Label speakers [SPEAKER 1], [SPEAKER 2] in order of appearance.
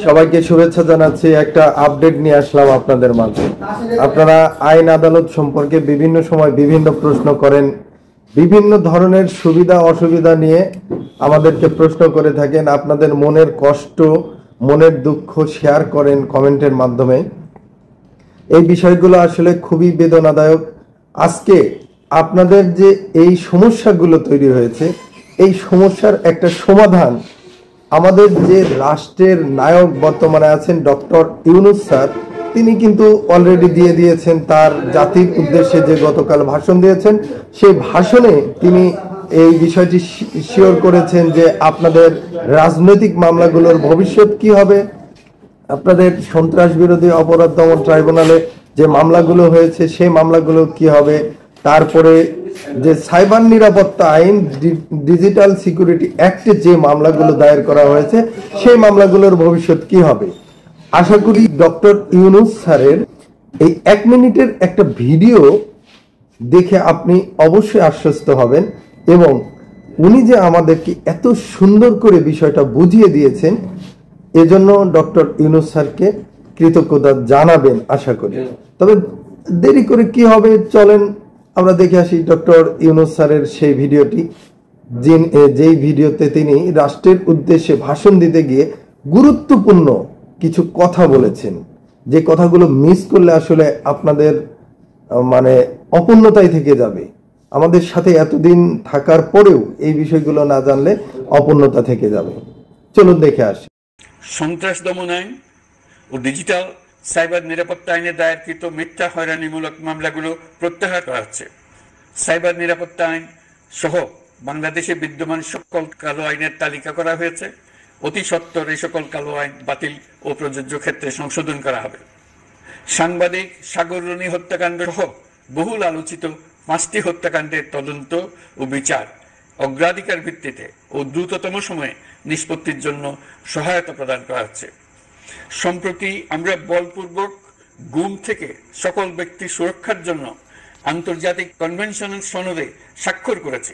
[SPEAKER 1] সবাইকে শুভেচ্ছা জানাচ্ছি। একটা আপডেট নিয়ে আসলাম আপনাদের মাঝে। আপনারা আইন আদালত সম্পর্কে বিভিন্ন সময় বিভিন্ন প্রশ্ন করেন, বিভিন্ন ধরনের সুবিধা অসুবিধা নিয়ে আমাদেরকে প্রশ্ন করে থাকেন। আপনাদের মনের কষ্ট, মনের দুঃখ শেয়ার করেন কমেন্টের মাধ্যমে। এই বিষয়গুলো আসলে খুবই বেদনাদায়ক। আজকে আপনাদের যে এই সমস্যাগুলো তৈরি হয়েছে, এই সমস্যার একটা সমাধান আমাদের যে রাষ্ট্রের নায়ক বর্তমানে আছেন ডক্টর ইউনূস স্যার, তিনি কিন্তু অলরেডি দিয়ে দিয়েছেন। তার জাতির উদ্দেশ্যে যে গতকাল ভাষণ দিয়েছেন, সেই ভাষণে তিনি এই বিষয়টি শিওর করেছেন যে আপনাদের রাজনৈতিক মামলাগুলোর ভবিষ্যৎ কি হবে, আপনাদের সন্ত্রাস বিরোধী অপরাধ দমন ট্রাইব্যুনালে যে মামলাগুলো হয়েছে সেই মামলাগুলো কি হবে, তারপরে যে সাইবার নিরাপত্তা আইন, ডিজিটাল সিকিউরিটি অ্যাক্টে যে মামলাগুলো দায়ের করা হয়েছে সেই মামলাগুলোর ভবিষ্যৎ কি হবে। আশা করি ডক্টর ইউনূস স্যারের এই 1 মিনিটের একটা ভিডিও দেখে আপনি অবশ্যই আশ্বস্ত হবেন, এবং উনি যে আমাদেরকে এত সুন্দর করে বিষয়টা বুঝিয়ে দিয়েছেন, এজন্য ডক্টর ইউনূস স্যারকে কৃতজ্ঞতা জানাবেন আশা করি। তবে দেরি করে কি হবে, চলেন আমরা দেখে আসি ডক্টর ইউনূস স্যারের সেই ভিডিওটি, যেই ভিডিওতে তিনি রাষ্ট্রের উদ্দেশ্যে ভাষণ দিতে গিয়ে গুরুত্বপূর্ণ কিছু কথা বলেছেন, যে কথাগুলো মিস করলে আসলে আপনাদের মানে অপূর্ণতাই থেকে যাবে। আমাদের সাথে এতদিন থাকার পরেও এই বিষয়গুলো না জানলে অপূর্ণতা থেকে যাবে। চলুন দেখে আসি।
[SPEAKER 2] সন্ত্রাস দমন আইন ও ডিজিটাল সাইবার নিরাপত্তা আইনে দায়েরকৃত মিথ্যা হয়রানিমূলক মামলাগুলো প্রত্যাহার করা হচ্ছে। সাইবার নিরাপত্তা আইন সহ বাংলাদেশে বিদ্যমান সকল কালো আইনের তালিকা করা হয়েছে। অতি সত্বর এই সকল কালো আইন বাতিল ও প্রযোজ্য ক্ষেত্রে সংশোধন করা হবে। সাংবাদিক সাগর রনি হত্যাকাণ্ড সহ বহুল আলোচিত 5টি হত্যাকাণ্ডের তদন্ত ও বিচার অগ্রাধিকার ভিত্তিতে ও দ্রুততম সময়ে নিষ্পত্তির জন্য সহায়তা প্রদান করা হচ্ছে। সম্প্রতি আমরা বলপূর্বক গুম থেকে সকল ব্যক্তি সুরক্ষার জন্য আন্তর্জাতিক কনভেনশনাল সনদে স্বাক্ষর করেছি।